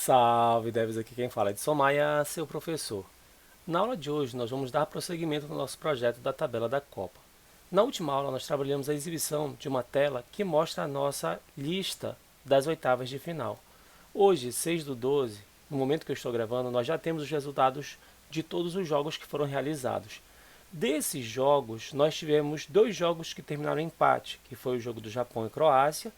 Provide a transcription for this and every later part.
Salve, Deves, aqui quem fala é Edson Maia, seu professor. Na aula de hoje nós vamos dar prosseguimento no nosso projeto da tabela da Copa. Na última aula nós trabalhamos a exibição de uma tela que mostra a nossa lista das oitavas de final. Hoje, 6/12, no momento que eu estou gravando, nós já temos os resultados de todos os jogos que foram realizados. Desses jogos, nós tivemos dois jogos que terminaram em empate, que foi o jogo do Japão e Croácia,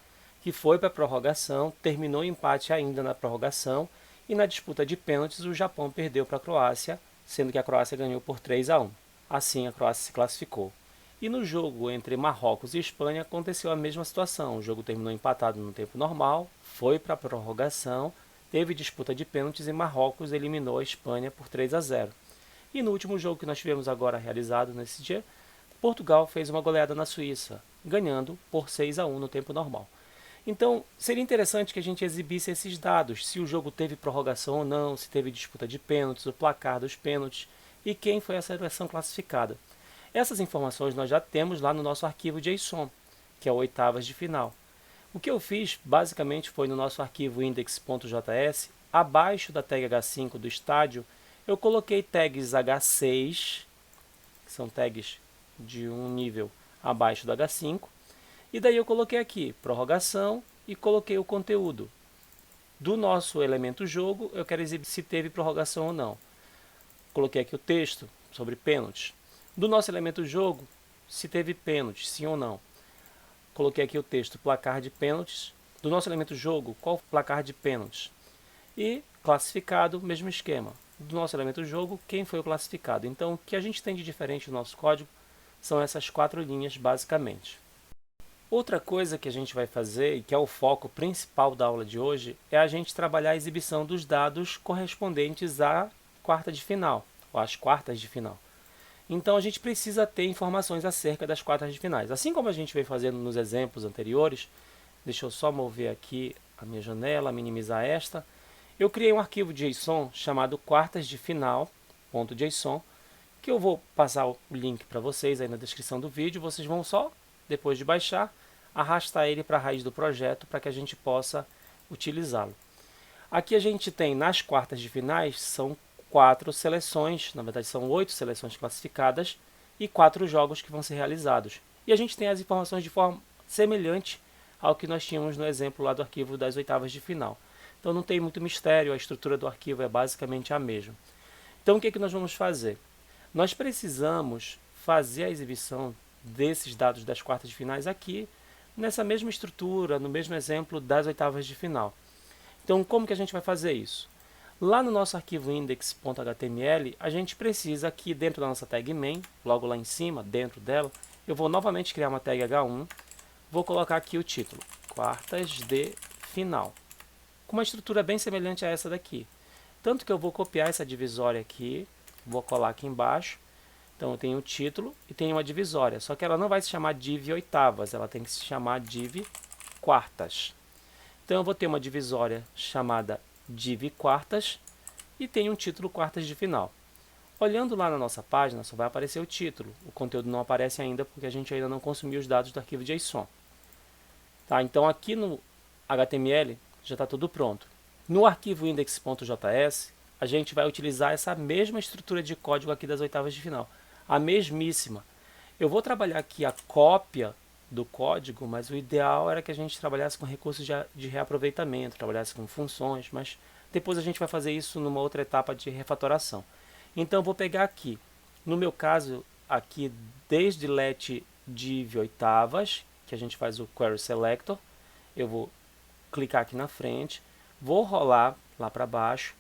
que foi para a prorrogação, terminou em empate ainda na prorrogação, e na disputa de pênaltis o Japão perdeu para a Croácia, sendo que a Croácia ganhou por 3/1. Assim a Croácia se classificou. E no jogo entre Marrocos e Espanha aconteceu a mesma situação. O jogo terminou empatado no tempo normal, foi para a prorrogação, teve disputa de pênaltis e Marrocos eliminou a Espanha por 3/0. E no último jogo que nós tivemos agora realizado nesse dia, Portugal fez uma goleada na Suíça, ganhando por 6/1 no tempo normal. Então, seria interessante que a gente exibisse esses dados, se o jogo teve prorrogação ou não, se teve disputa de pênaltis, o placar dos pênaltis e quem foi a seleção classificada. Essas informações nós já temos lá no nosso arquivo JSON, que é o oitavas de final. O que eu fiz, basicamente, foi no nosso arquivo index.js, abaixo da tag H5 do estádio, eu coloquei tags H6, que são tags de um nível abaixo do H5, e daí eu coloquei aqui prorrogação e coloquei o conteúdo. Do nosso elemento jogo, eu quero exibir se teve prorrogação ou não. Coloquei aqui o texto sobre pênaltis. Do nosso elemento jogo, se teve pênaltis, sim ou não. Coloquei aqui o texto placar de pênaltis. Do nosso elemento jogo, qual o placar de pênaltis? E classificado, mesmo esquema. Do nosso elemento jogo, quem foi o classificado. Então, o que a gente tem de diferente no nosso código são essas 4 linhas, basicamente. Outra coisa que a gente vai fazer, e que é o foco principal da aula de hoje, é a gente trabalhar a exibição dos dados correspondentes à quarta de final, ou às quartas de final. Então, a gente precisa ter informações acerca das quartas de finais. Assim como a gente veio fazendo nos exemplos anteriores, deixa eu só mover aqui a minha janela, minimizar esta. Eu criei um arquivo JSON chamado quartas de final.json, que eu vou passar o link para vocês aí na descrição do vídeo. Vocês vão só, depois de baixar, arrastar ele para a raiz do projeto para que a gente possa utilizá-lo. Aqui a gente tem nas quartas de finais, são 4 seleções, na verdade são 8 seleções classificadas e 4 jogos que vão ser realizados. E a gente tem as informações de forma semelhante ao que nós tínhamos no exemplo lá do arquivo das oitavas de final. Então não tem muito mistério, a estrutura do arquivo é basicamente a mesma. Então o que nós vamos fazer? Nós precisamos fazer a exibição desses dados das quartas de finais aqui, nessa mesma estrutura, no mesmo exemplo das oitavas de final. Então como que a gente vai fazer isso? Lá no nosso arquivo index.html, a gente precisa aqui dentro da nossa tag main, logo lá em cima, dentro dela, eu vou novamente criar uma tag H1, vou colocar aqui o título, quartas de final, com uma estrutura bem semelhante a essa daqui. Tanto que eu vou copiar essa divisória aqui, vou colar aqui embaixo, então eu tenho o título e tenho uma divisória, só que ela não vai se chamar div oitavas, ela tem que se chamar div quartas. Então eu vou ter uma divisória chamada div quartas e tem um título quartas de final. Olhando lá na nossa página, só vai aparecer o título. O conteúdo não aparece ainda porque a gente ainda não consumiu os dados do arquivo JSON. Tá, então aqui no HTML já está tudo pronto. No arquivo index.js, a gente vai utilizar essa mesma estrutura de código aqui das oitavas de final. A mesmíssima. Eu vou trabalhar aqui a cópia do código, mas o ideal era que a gente trabalhasse com recursos de reaproveitamento, trabalhasse com funções, mas depois a gente vai fazer isso numa outra etapa de refatoração. Então eu vou pegar aqui, no meu caso, aqui desde let div oitavas, que a gente faz o query selector, eu vou clicar aqui na frente, vou rolar lá para baixo,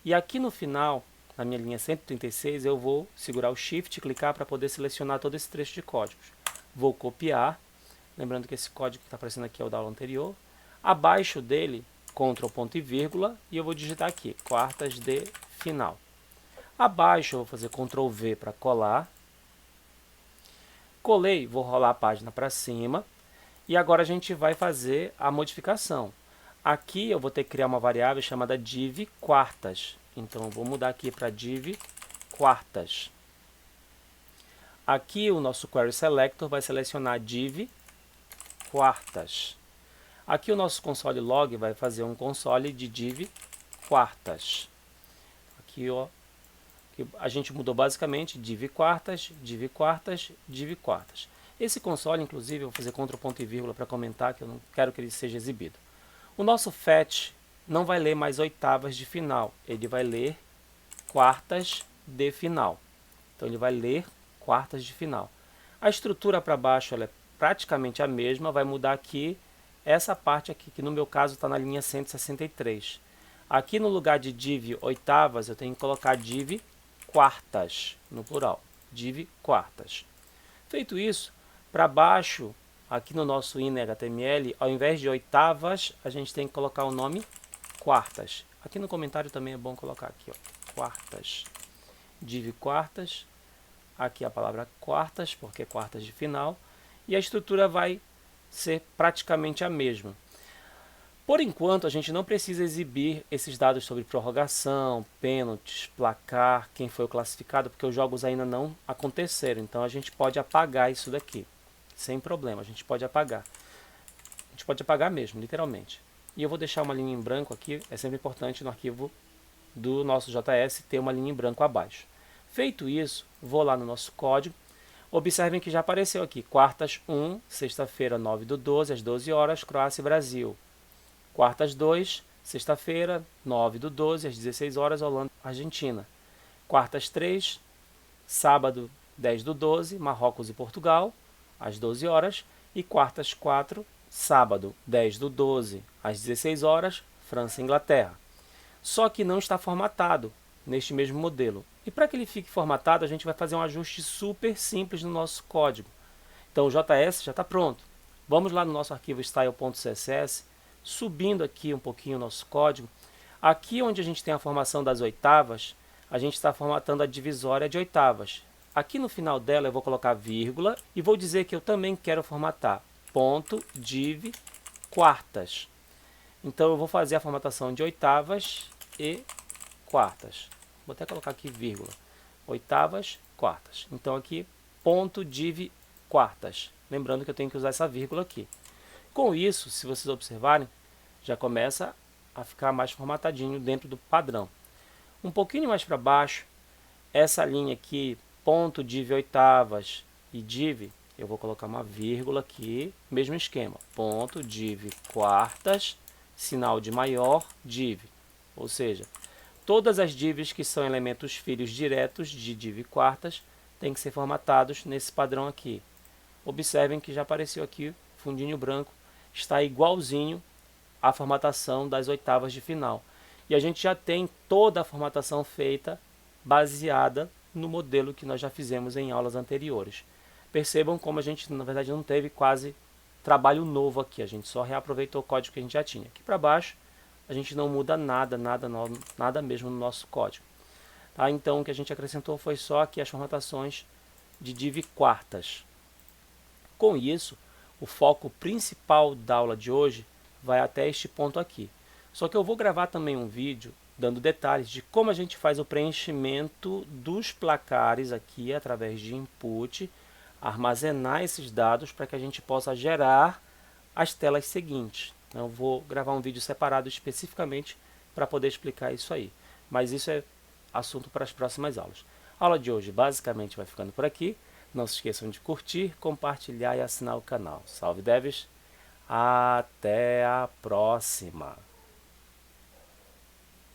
e aqui no final, na minha linha 136, eu vou segurar o Shift e clicar para poder selecionar todo esse trecho de códigos. Vou copiar, lembrando que esse código que está aparecendo aqui é o da aula anterior. Abaixo dele, Ctrl, ponto e vírgula, e eu vou digitar aqui, quartas de final. Abaixo eu vou fazer Ctrl V para colar. Colei, vou rolar a página para cima. E agora a gente vai fazer a modificação. Aqui eu vou ter que criar uma variável chamada div quartas. Então eu vou mudar aqui para div quartas. Aqui o nosso query selector vai selecionar div quartas. Aqui o nosso console log vai fazer um console de div quartas. Aqui, ó, que a gente mudou basicamente div quartas, div quartas, div quartas. Esse console, inclusive, eu vou fazer Ctrl ponto e vírgula para comentar, que eu não quero que ele seja exibido. O nosso FET não vai ler mais oitavas de final, ele vai ler quartas de final. Então ele vai ler quartas de final. A estrutura para baixo ela é praticamente a mesma, vai mudar aqui essa parte aqui, que no meu caso está na linha 163. Aqui no lugar de div oitavas, eu tenho que colocar div quartas, no plural, div quartas. Feito isso, para baixo, aqui no nosso inner.html, ao invés de oitavas, a gente tem que colocar o nome quartas. Aqui no comentário também é bom colocar aqui, ó, quartas, div quartas, aqui a palavra quartas, porque é quartas de final, e a estrutura vai ser praticamente a mesma. Por enquanto, a gente não precisa exibir esses dados sobre prorrogação, pênaltis, placar, quem foi o classificado, porque os jogos ainda não aconteceram. Então, a gente pode apagar isso daqui, sem problema, a gente pode apagar. A gente pode apagar mesmo, literalmente. E eu vou deixar uma linha em branco aqui, é sempre importante no arquivo do nosso JS ter uma linha em branco abaixo. Feito isso, vou lá no nosso código. Observem que já apareceu aqui, quartas 1, sexta-feira 9/12, às 12 horas, Croácia e Brasil. Quartas 2, sexta-feira, 9/12, às 16 horas, Holanda e Argentina. Quartas 3, sábado, 10/12, Marrocos e Portugal, às 12 horas. E quartas 4, sábado, 10/12, às 16 horas, França e Inglaterra. Só que não está formatado neste mesmo modelo. E para que ele fique formatado, a gente vai fazer um ajuste super simples no nosso código. Então o JS já está pronto. Vamos lá no nosso arquivo style.css, subindo aqui um pouquinho o nosso código. Aqui onde a gente tem a formação das oitavas, a gente está formatando a divisória de oitavas. Aqui no final dela eu vou colocar vírgula e vou dizer que eu também quero formatar ponto div quartas. Então eu vou fazer a formatação de oitavas e quartas. Vou até colocar aqui vírgula. Oitavas, quartas. Então aqui ponto div quartas. Lembrando que eu tenho que usar essa vírgula aqui. Com isso, se vocês observarem, já começa a ficar mais formatadinho dentro do padrão. Um pouquinho mais para baixo, essa linha aqui, ponto div oitavas e div, eu vou colocar uma vírgula aqui, mesmo esquema, ponto div quartas, sinal de maior, div. Ou seja, todas as divs que são elementos filhos diretos de div quartas têm que ser formatados nesse padrão aqui. Observem que já apareceu aqui, fundinho branco, está igualzinho à formatação das oitavas de final. E a gente já tem toda a formatação feita baseada no modelo que nós já fizemos em aulas anteriores. Percebam como a gente, na verdade, não teve quase trabalho novo aqui. A gente só reaproveitou o código que a gente já tinha. Aqui para baixo, a gente não muda nada, nada mesmo no nosso código. Tá? Então, o que a gente acrescentou foi só aqui as formatações de div quartas. Com isso, o foco principal da aula de hoje vai até este ponto aqui. Só que eu vou gravar também um vídeo dando detalhes de como a gente faz o preenchimento dos placares aqui através de input, armazenar esses dados para que a gente possa gerar as telas seguintes. Eu vou gravar um vídeo separado especificamente para poder explicar isso aí. Mas isso é assunto para as próximas aulas. A aula de hoje basicamente vai ficando por aqui. Não se esqueçam de curtir, compartilhar e assinar o canal. Salve devs! Até a próxima!